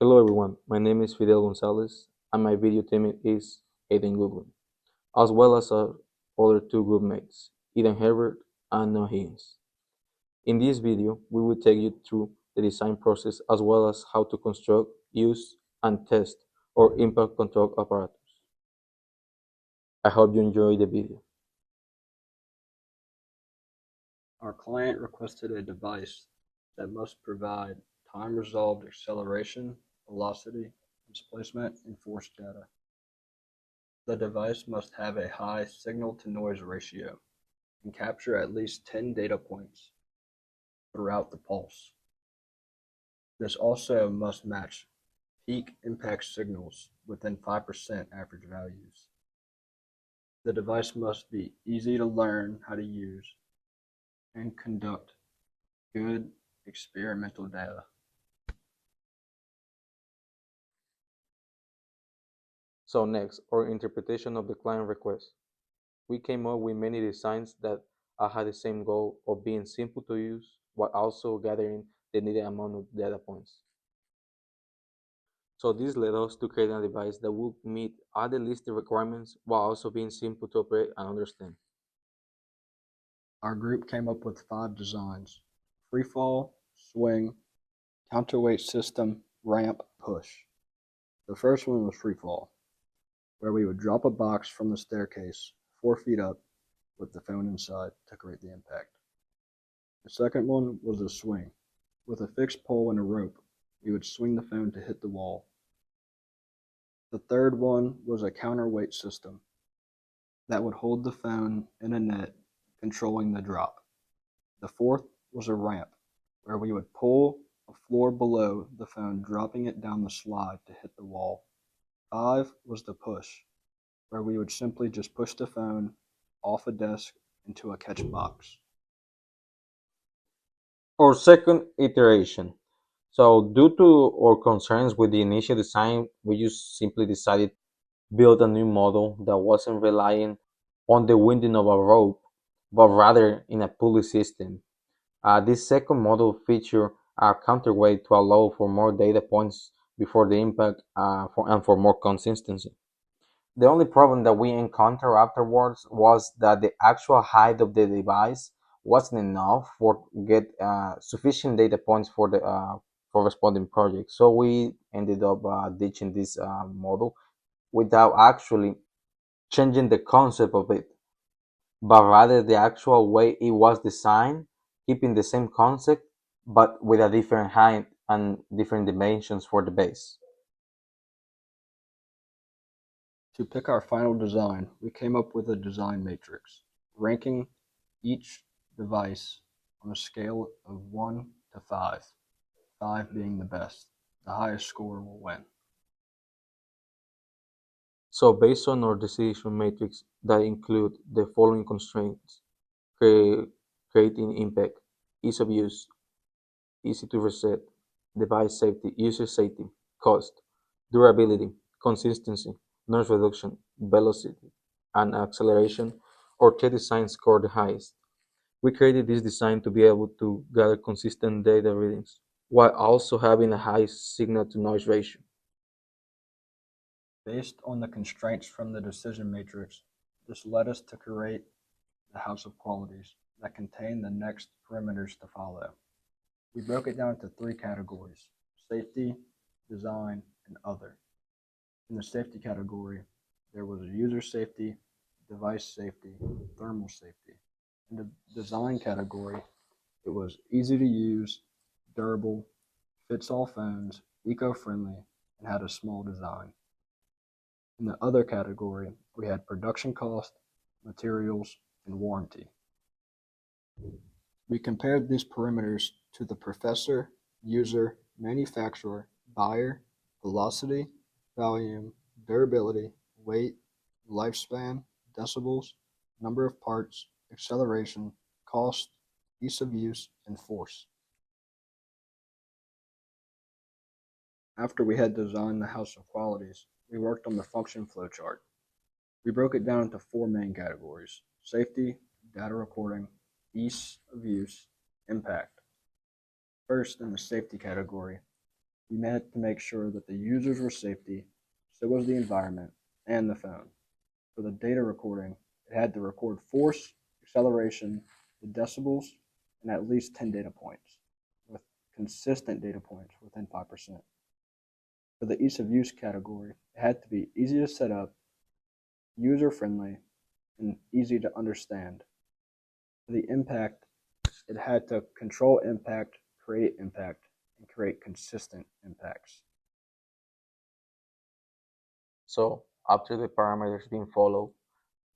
Hello everyone, my name is Fidel Gonzalez and my video teammate is Aiden Goodwin, as well as our other two group mates, Eden Herbert and Noah Higgins. In this video, we will take you through the design process as well as how to construct, use, and test our impact control apparatus. I hope you enjoy the video. Our client requested a device that must provide time-resolved acceleration, velocity, displacement, and force data. The device must have a high signal-to-noise ratio and capture at least 10 data points throughout the pulse. This also must match peak impact signals within 5% average values. The device must be easy to learn how to use and conduct good experimental data. So next, our interpretation of the client request. We came up with many designs that had the same goal of being simple to use while also gathering the needed amount of data points. So this led us to create a device that would meet all the listed requirements while also being simple to operate and understand. Our group came up with 5 designs: freefall, swing, counterweight system, ramp, push. The first one was freefall, where we would drop a box from the staircase 4 feet up with the phone inside to create the impact. The second one was a swing. With a fixed pole and a rope, we would swing the phone to hit the wall. The third one was a counterweight system that would hold the phone in a net, controlling the drop. The fourth was a ramp, where we would pull a floor below the phone, dropping it down the slide to hit the wall. 5 was the push, where we would simply just push the phone off a desk into a catch box. Our second iteration. So due to our concerns with the initial design, we just simply decided to build a new model that wasn't relying on the winding of a rope, but rather in a pulley system. This second model featured a counterweight to allow for more data points before the impact and for more consistency. The only problem that we encountered afterwards was that the actual height of the device wasn't enough for get sufficient data points for the corresponding project. So we ended up ditching this model without actually changing the concept of it, but rather the actual way it was designed, keeping the same concept, but with a different height and different dimensions for the base. To pick our final design, we came up with a design matrix, ranking each device on a scale of 1 to 5, 5 being the best. The highest score will win. So based on our decision matrix that include the following constraints: creating impact, ease of use, easy to reset, device safety, user safety, cost, durability, consistency, noise reduction, velocity, and acceleration, our K design scored the highest. We created this design to be able to gather consistent data readings while also having a high signal to noise ratio. Based on the constraints from the decision matrix, this led us to create the house of qualities that contain the next parameters to follow. We broke it down into 3 categories: safety, design, and other. In the safety category, there was user safety, device safety, thermal safety. In the design category, it was easy to use, durable, fits all phones, eco-friendly, and had a small design. In the other category, we had production cost, materials, and warranty. We compared these parameters to the professor, user, manufacturer, buyer, velocity, volume, durability, weight, lifespan, decibels, number of parts, acceleration, cost, ease of use, and force. After we had designed the house of qualities, we worked on the function flowchart. We broke it down into 4 main categories: safety, data recording, ease of use, impact. First, in the safety category, We meant to make sure that the users were safety, so was the environment and the phone. For the data recording, it had to record force, acceleration, the decibels, and at least 10 data points, with consistent data points within 5%. For the ease of use category, it had to be easy to set up, user friendly, and easy to understand. For the impact, it had to control impact, and create consistent impacts. So after the parameters being followed,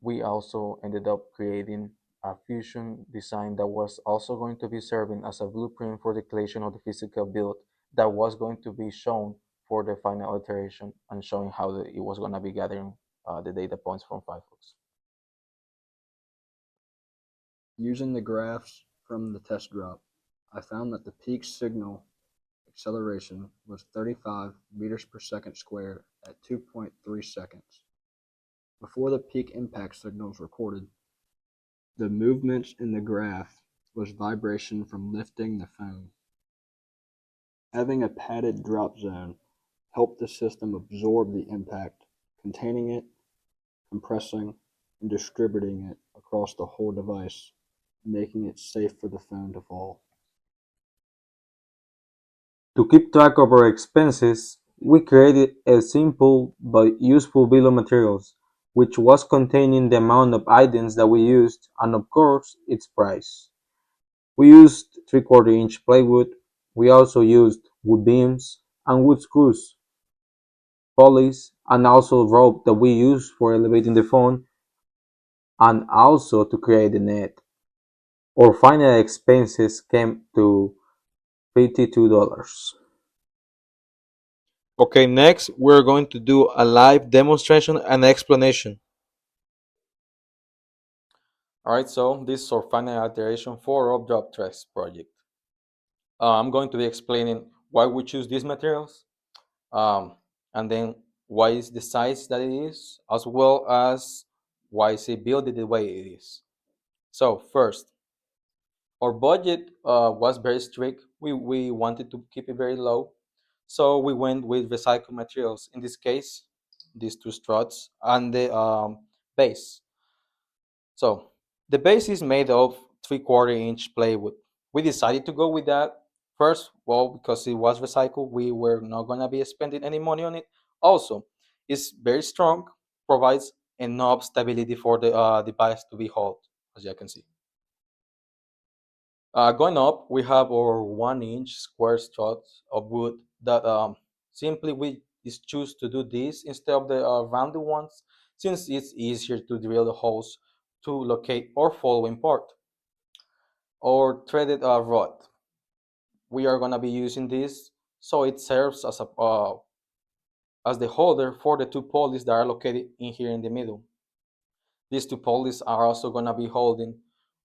we also ended up creating a fusion design that was also going to be serving as a blueprint for the creation of the physical build that was going to be shown for the final iteration and showing how it was going to be gathering the data points from Firefox. Using the graphs from the test drop, I found that the peak signal acceleration was 35 meters per second squared at 2.3 seconds. Before the peak impact signals recorded, the movements in the graph was vibration from lifting the phone. Having a padded drop zone helped the system absorb the impact, containing it, compressing, and distributing it across the whole device, making it safe for the phone to fall. To keep track of our expenses, we created a simple but useful bill of materials, which was containing the amount of items that we used and of course its price. We used 3/4 inch plywood, we also used wood beams and wood screws, pulleys, and also rope that we used for elevating the phone and also to create the net. Our final expenses came to $52. Okay, next we're going to do a live demonstration and explanation. All right, so this is our final iteration for our drop test project. I'm going to be explaining why we choose these materials, um, and then why is the size that it is, as well as why is it built the way it is. So first, our budget was very strict. We wanted to keep it very low, so we went with recycled materials. In this case, these two struts and the base. So the base is made of 3/4 inch plywood. We decided to go with that first, well, because it was recycled, we were not gonna be spending any money on it. Also, it's very strong, provides enough stability for the device to be held, as you can see. Going up, we have our 1 inch square struts of wood that simply we just choose to do this instead of the rounded ones, since it's easier to drill the holes to locate our following part. Or threaded rod. We are gonna be using this, so it serves as the holder for the two pulleys that are located in here in the middle. These two pulleys are also gonna be holding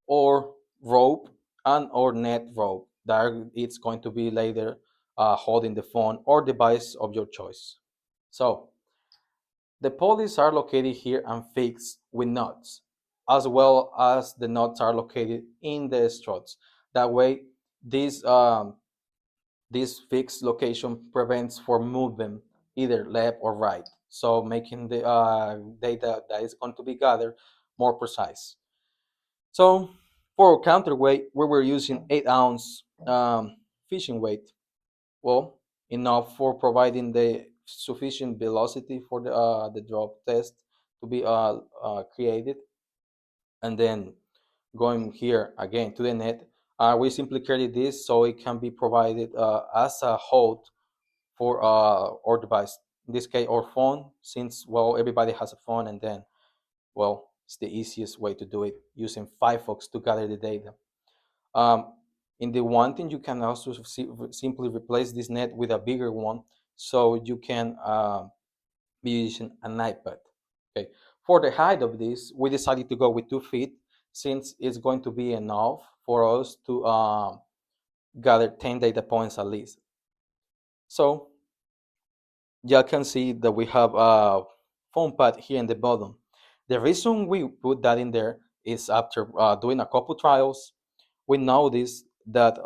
or rope and or net rope that it's going to be later holding the phone or device of your choice. So the pulleys are located here and fixed with nuts, as well as the nuts are located in the struts. That way, this this fixed location prevents for movement either left or right, so making the data that is going to be gathered more precise. So for counterweight, we were using 8 ounce fishing weight. Well, enough for providing the sufficient velocity for the drop test to be created. And then going here again to the net, we simply created this so it can be provided as a hold for our device. In this case, our phone, since well everybody has a phone, and then well it's the easiest way to do it using Firefox to gather the data. Um, in the one thing, you can also simply replace this net with a bigger one, so you can be using an iPad. Okay. For the height of this, we decided to go with 2 feet, since it's going to be enough for us to gather 10 data points at least. So you can see that we have a phone pad here in the bottom. The reason we put that in there is after doing a couple trials, we noticed that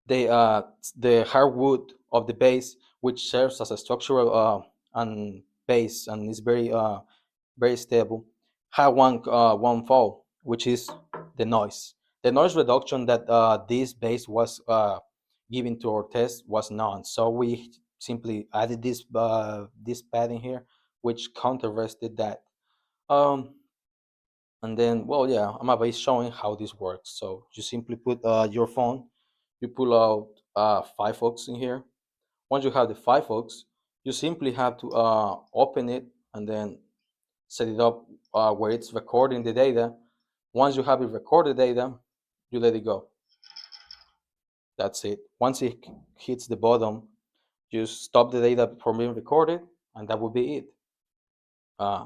the hardwood of the base, which serves as a structural and base and is very stable, have one fault, which is the noise. The noise reduction that this base was given to our test was none. So we simply added this padding here, which counterested that. Um, and then, well, yeah, I'm about showing how this works. So you simply put your phone, you pull out Firefox in here. Once you have the Firefox, you simply have to open it and then set it up where it's recording the data. Once you have it recorded data, you let it go. That's it. Once it hits the bottom, you stop the data from being recorded, and that will be it. Uh,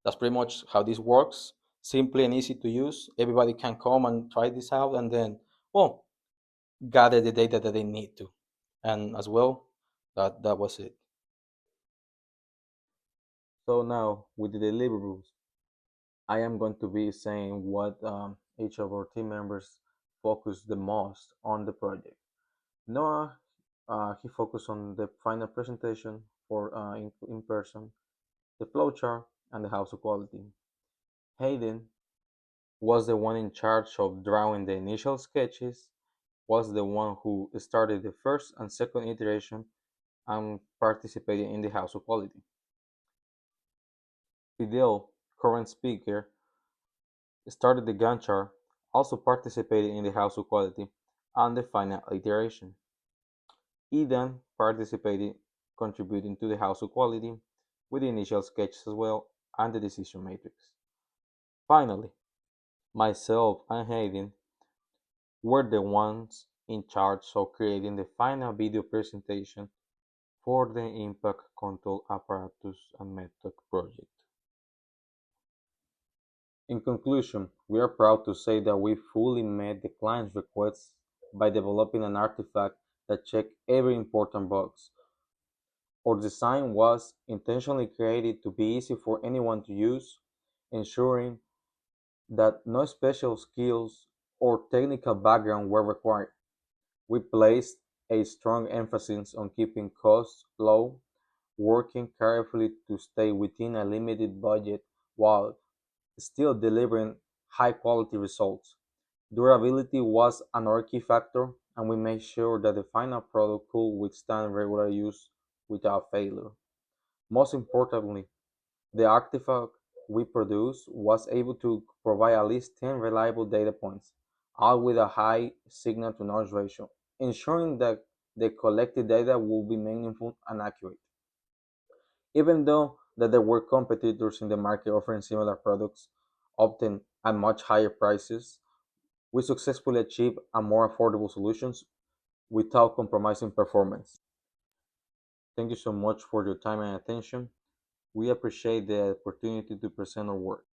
that's pretty much how this works. Simply and easy to use. Everybody can come and try this out, and then, well, gather the data that they need to. And as well, that was it. So now with the deliverables, I am going to be saying what each of our team members focused the most on the project. Noah, he focused on the final presentation for in person, the flowchart, and the house of quality. Hayden was the one in charge of drawing the initial sketches, was the one who started the first and second iteration, and participated in the house of quality. Fidel, current speaker, started the Gantt chart, also participated in the house of quality, and the final iteration. Eden participated, contributing to the house of quality with the initial sketches as well and the decision matrix. Finally, myself and Hayden were the ones in charge of creating the final video presentation for the impact control apparatus and method project. In conclusion, we are proud to say that we fully met the client's requests by developing an artifact that checked every important box. Our design was intentionally created to be easy for anyone to use, ensuring that no special skills or technical background were required. We placed a strong emphasis on keeping costs low, working carefully to stay within a limited budget while still delivering high-quality results. Durability was another key factor, and we made sure that the final product could withstand regular use without failure. Most importantly, the artifact we produced was able to provide at least 10 reliable data points, all with a high signal-to-noise ratio, ensuring that the collected data will be meaningful and accurate. Even though that there were competitors in the market offering similar products, often at much higher prices, we successfully achieved a more affordable solutions without compromising performance. Thank you so much for your time and attention. We appreciate the opportunity to present our work.